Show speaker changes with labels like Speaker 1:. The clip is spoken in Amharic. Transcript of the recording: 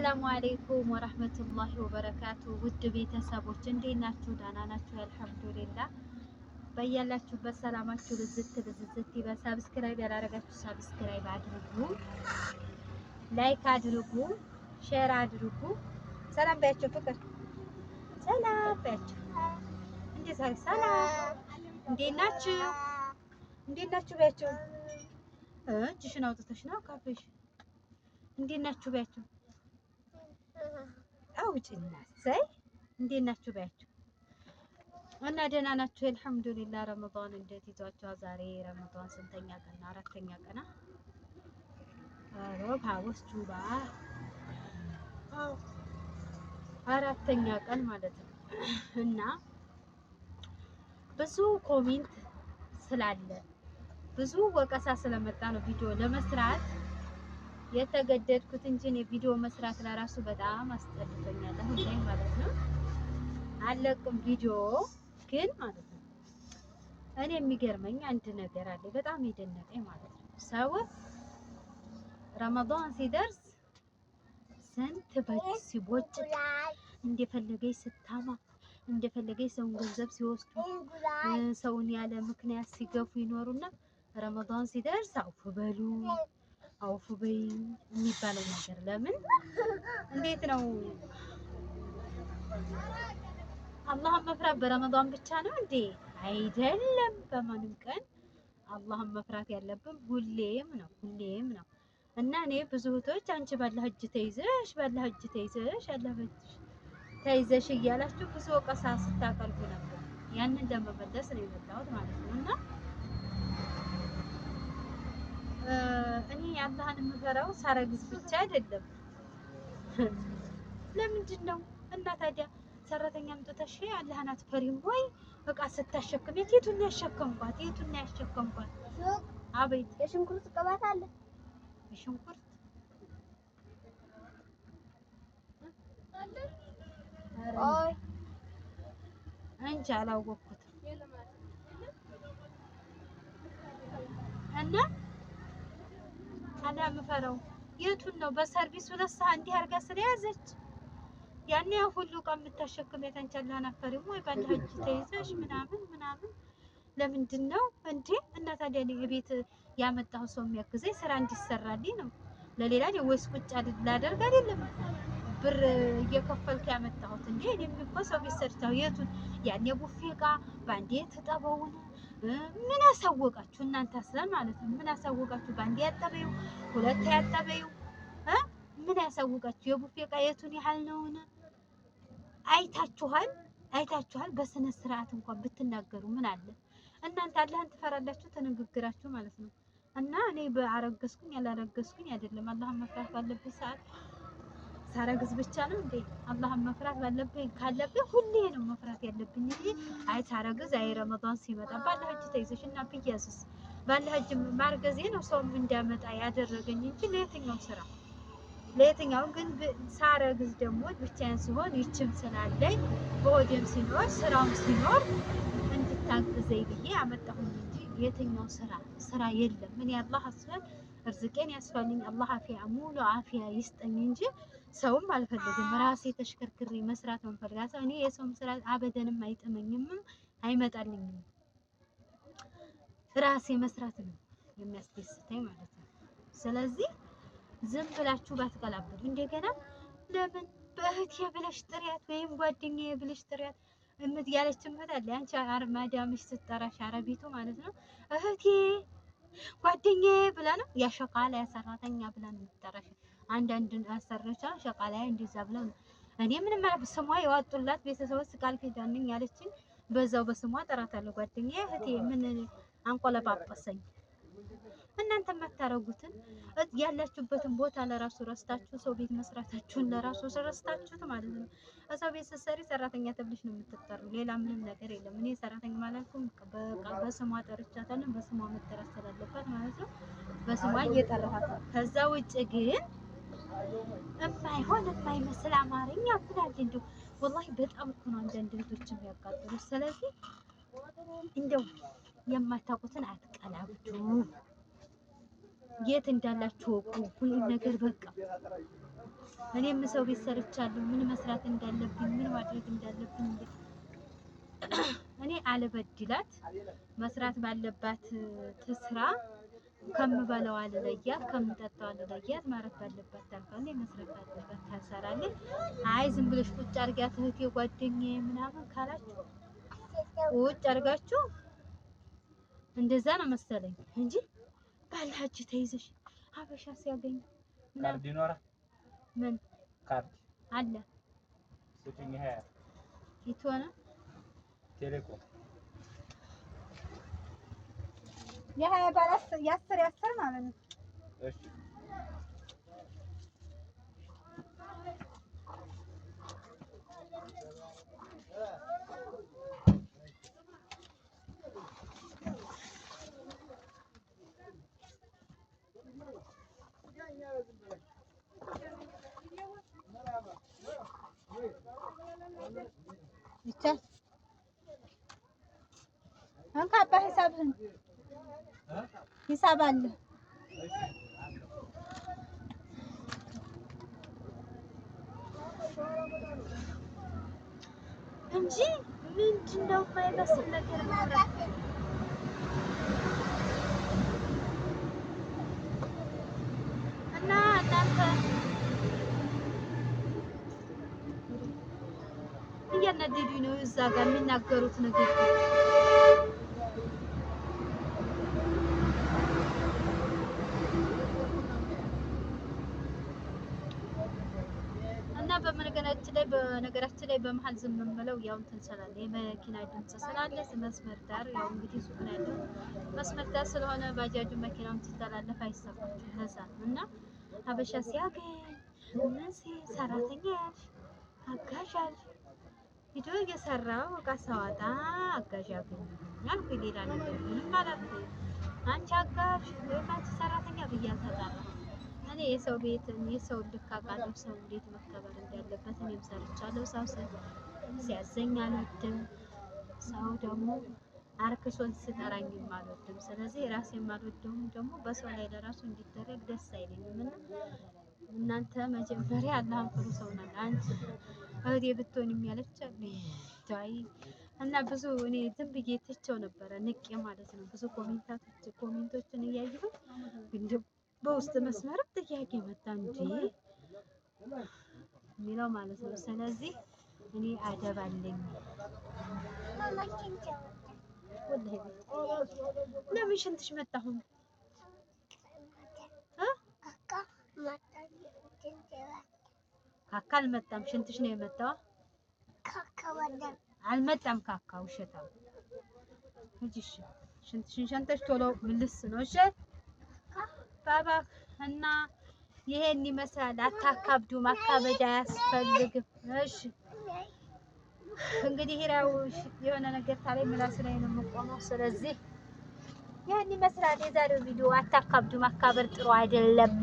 Speaker 1: አሰላሙ አለይኩም ወራህመቱላሂ ወበረካቱ። ውድ ቤተሰቦች እንዴት ናችሁ? ደህና ናችሁ? አልሐምዱሊላህ። በያላችሁበት ሰላማችሁ ብዝት ይበል። ሰብስክራይብ ያላረጋችሁ ሰብስክራይብ አድርጉ፣ ላይክ አድርጉ፣ ሼር አድርጉ። ሰላም በያቸው ፍቅር፣ ሰላም በያቸው። እንዴት ዛሬ ሰላም፣ እንዴት ናችሁ? እንዴት ናችሁ በያቸው። እጅሽን አውጥተሽ ነው ካፌሽ። እንዴት ናችሁ በያቸው። አውጭና ዘይ እንዴት ናችሁ በያቸው። እና ደህና ናችሁ? አልሐምዱሊላህ። ረመዳን እንዴት ይዟችኋል? ዛሬ ረመዳን ስንተኛ ቀን? አራተኛ ቀን። አረብ ሀወስቱባ አራተኛ ቀን ማለት ነው። እና ብዙ ኮሜንት ስላለ ብዙ ወቀሳ ስለመጣ ነው ቪዲዮ ለመስራት የተገደድኩት እንጂ ቪዲዮ መስራት ለራሱ በጣም አስጠልቶኛል አሁን ላይ ማለት ነው። አለቅም ቪዲዮ ግን ማለት ነው። እኔ የሚገርመኝ አንድ ነገር አለ በጣም የደነቀኝ ማለት ነው። ሰው ረመዳን ሲደርስ ስንት በግ ሲቦጭ እንደፈለገኝ ስታማ እንደፈለገኝ ሰውን ገንዘብ ሲወስዱ ሰውን ያለ ምክንያት ሲገፉ ይኖሩና ረመዳን ሲደርስ አውፍ በሉ አውፍ በይ የሚባለው ነገር ለምን? እንዴት ነው? አላህን መፍራት በረመዳን ብቻ ነው እንዴ? አይደለም። በማንም ቀን አላህን መፍራት ያለብን ሁሌም ነው፣ ሁሌም ነው። እና እኔ ብዙ እህቶች አንቺ ባላህ እጅ ተይዘሽ ባላህ እጅ ተይዘሽ አላህ እጅ ተይዘሽ እያላችሁ ብዙ ወቀሳ ስታቀርቡ ነበር። ያንን ለመመለስ ነው የመጣሁት ማለት ነው። እና እኔ አላህን የምፈራው ሳረግዝ ብቻ አይደለም። ለምንድን ነው? እና ታዲያ ሰራተኛ አምጥተሽ አላህን አትፈሪም ወይ? በቃ ስታሸክም የቱን ያሸከምኳት የቱን ያሸከምኳት? አቤት የሽንኩርት ቅባት አለ። የሽንኩርት አይ እንጃ አላወቅኩትም። እና አላህ የምፈራው የቱን ነው? በሰርቪስ ሁለት ሰዓት እንዲህ አድርጋ ስለያዘች ያኔ ሁሉ ቀን የምታሸክም የተንቻላን አፈሪም ወይ ባለ እጅ ተይዘሽ ምናምን ምናምን ለምንድን ነው እንዴ? እና ታዲያ ቤት ያመጣው ሰው የሚያግዘኝ ስራ እንዲሰራልኝ ነው። ለሌላ ነው ወይስ ቁጭ ላደርግ አይደለም ብር እየከፈልኩ ያመጣሁት እንዴ? እኔም እኮ ሰው ቤት ሰርቻው የቱን ያኔ ቡፌ ዕቃ ባንዴ ተጠበውን ምን አሳወቃችሁ እናንተ አስለን ማለት ነው። ምን አሳወቃችሁ? ባንዴ ያጠበዩ ሁለት ያጠበዩ ምን ያሳወቃችሁ? የቡፌ ዕቃ የቱን ያህል ነውን? አይታችኋል፣ አይታችኋል። በስነ ስርዓት እንኳን ብትናገሩ ምን አለ? እናንተ አላህን ትፈራላችሁ ተንግግራችሁ ማለት ነው። እና እኔ በአረገዝኩኝ ያላረገዝኩኝ አይደለም። አላህን መፍራት ባለብኝ ሰዓት ሳረግዝ ብቻ ነው እንዴ? አላህን መፍራት ባለብኝ ካለብኝ ሁሌ ነው መፍራት ያለብኝ እንጂ አይ ሳረግዝ አይ ረመዳን ሲመጣ ባላህ እጅ ተይዘሽ እና ብያዝስ ባላህ እጅ ማርገዜ ነው ሰውም እንዲያመጣ ያደረገኝ እንጂ ለየትኛው ግን ሳረግዝ ደግሞ ብቻዬን ሲሆን ይችም ስላለኝ በወደም ሲኖር ስራም ሲኖር እንድታግዘኝ ብዬ አመጣሁኝ እንጂ የትኛው ስራ የለም። ምን ያላህ አስፈል እርዝቄን ያስፈልኝ አላህ አፊያ ሙሉ አፊያ ይስጠኝ እንጂ ሰውም አልፈልግም። ራሴ ተሽከርክሬ መስራት ነው ፈልጋለሁ። እኔ የሰውም ስራ አበደንም አይጥመኝም አይመጣልኝም። ራሴ መስራት ነው የሚያስደስተኝ ማለት ነው። ስለዚህ ዝም ብላችሁ ባትቀላብጡ እንደገና ለምን በእህቴ ብለሽ ጥሪያት ወይም ጓደኛዬ ብለሽ ጥሪያት ያለች እህት አለ። አንቺ አርማዳምሽ ስትጠራሽ አረቢቱ ማለት ነው እህቴ ጓደኛዬ ብላ ነው ያሸቃላ ያሰራተኛ ብላ ነው የምትጠራሽ። አንዳንድ አሰረቻ ሸቃላ እንደዛ ብላ ነው። እኔ ምንም ማለት ስሟ የዋጡላት ቤተሰቦች ቃል ኪዳንኝ ያለችኝ በዛው በስሟ ጠራታለሁ። ጓደኛዬ እህቴ ምን አንቆለጳጰሰኝ። እናንተ የማታረጉትን ያላችሁበትን ቦታ ለራሱ ረስታችሁ ሰው ቤት መስራታችሁን ለራሱ ረስታችሁት ማለት ነው። ሰው ቤት ስትሰሪ ሰራተኛ ተብለሽ ነው የምትጠሩ። ሌላ ምንም ነገር የለም። እኔ ሰራተኛ ማለትኩም በስሟ ጠርቻታለሁ። በስሟ መጠራት ስላለባት ማለት ነው በስሟ እየጠራኋት ነው። ከዛ ውጭ ግን የማይመስል አማርኛ ብላል እንደው ወላሂ በጣም እኮ ነው አንዳንድ ልጆች የሚያቃጥሉት። ስለዚህ እንደው የማታውቁትን አትቀላብዱ። የት እንዳላችሁ ሁሉ ነገር በቃ እኔም ሰው ቤት ሰርቻለሁ። ምን መስራት እንዳለብኝ ምን ማድረግ እንዳለብኝ እኔ አልበድላት መስራት ባለባት ትስራ ከምበላው አልለያት ከምጠጣው አልለያት ማለት ባለባት ታልፋለች መስራት ባለባት ታሰራለች። አይ ዝም ብለሽ ቁጭ አድርጊያት እህቴ ጓደኛዬ ምናምን ካላችሁ ቁጭ አድርጋችሁ እንደዛ ነው መሰለኝ እንጂ ባላች ተይዘሽ ሀበሻ ሲያገኝ
Speaker 2: ካርድ ይኖራል።
Speaker 1: ምን
Speaker 2: ካርድ
Speaker 1: አለ
Speaker 2: ስጡኝ። ሀያ
Speaker 1: ይቶና
Speaker 2: ቴሌኮም
Speaker 1: የሀያ ባላስ ያስር ማለት ነው።
Speaker 2: እሺ
Speaker 1: ይቻል አንካ አባ ሂሳብ አለ እንጂ ምንድነው የማይመስል ነገር ማውራት እና እናንተ እያናደዱኝ ነው። እዛ ጋር የሚናገሩት ነገር እና በነገራችን ላይ በመሀል ዝም የምለው ያው እንትን ስላለ የመኪና ድምፅ ስላለ መስመር ዳር ያው እንግዲህ ሱቅ ነው ያለው። መስመር ዳር ስለሆነ ባጃጁ መኪናውን ሲተላለፍ አይሰማችም። ለዛ እና ሀበሻ ሲያገኝ እነዚህ ሰራተኛ ያልሽ አጋዥ አልሽ ቪዲዮ እየሰራው እቃ ሳወጣ አጋዥ ያገኛል። ሌላ ነገር ምንም አላልኩም። አንቺ አጋዥ ወይም አንቺ ሰራተኛ ብዬ አልተጣራም። እኔ የሰው ቤት የሰው ልክ አውቃለሁ። ሰው እንዴት መከበር እንዳለበት እኔም ሰርቻለሁ። ሰው ሲያዘኝ አልወድም። ሰው ደግሞ አርክሶን ሲጠራኝም አልወድም። ስለዚህ ራሴን አልወደውም። ደግሞ በሰው ላይ ለራሱ እንዲደረግ ደስ አይለኝም። እና እናንተ መጀመሪያ አላህን ፍሩ። ሰው ናት አንቺ እህቴ ብትሆንም ያለች ታይ እና ብዙ እኔ ዝም ብዬ ትቼው ነበረ ንቄ ማለት ነው። ብዙ ኮሜንቶችን እያየሁ ግን በውስጥ መስመርም ጥያቄ መጣ እንጂ የሚለው ማለት ነው። ስለዚህ እኔ አደብ አለኝ። ለምን ሽንትሽ መጣ? አሁን ካካ አልመጣም፣ ሽንትሽ ነው የመጣው። አልመጣም ካካ ውሸታም። እሺ ሽንትሽን ሸንተሽ ቶሎ ምልስ ነው። እሺ ባባ እና ይሄን ይመስላል። አታካብዱ፣ ማካበድ አያስፈልግም። እሺ እንግዲህ ሂራው የሆነ ነገር ታላይ ምላስ ላይ ነው የምቆመው። ስለዚህ ይሄን ይመስላል የዛሬው ቪዲዮ። አታካብዱ፣ ማካበር ጥሩ አይደለም።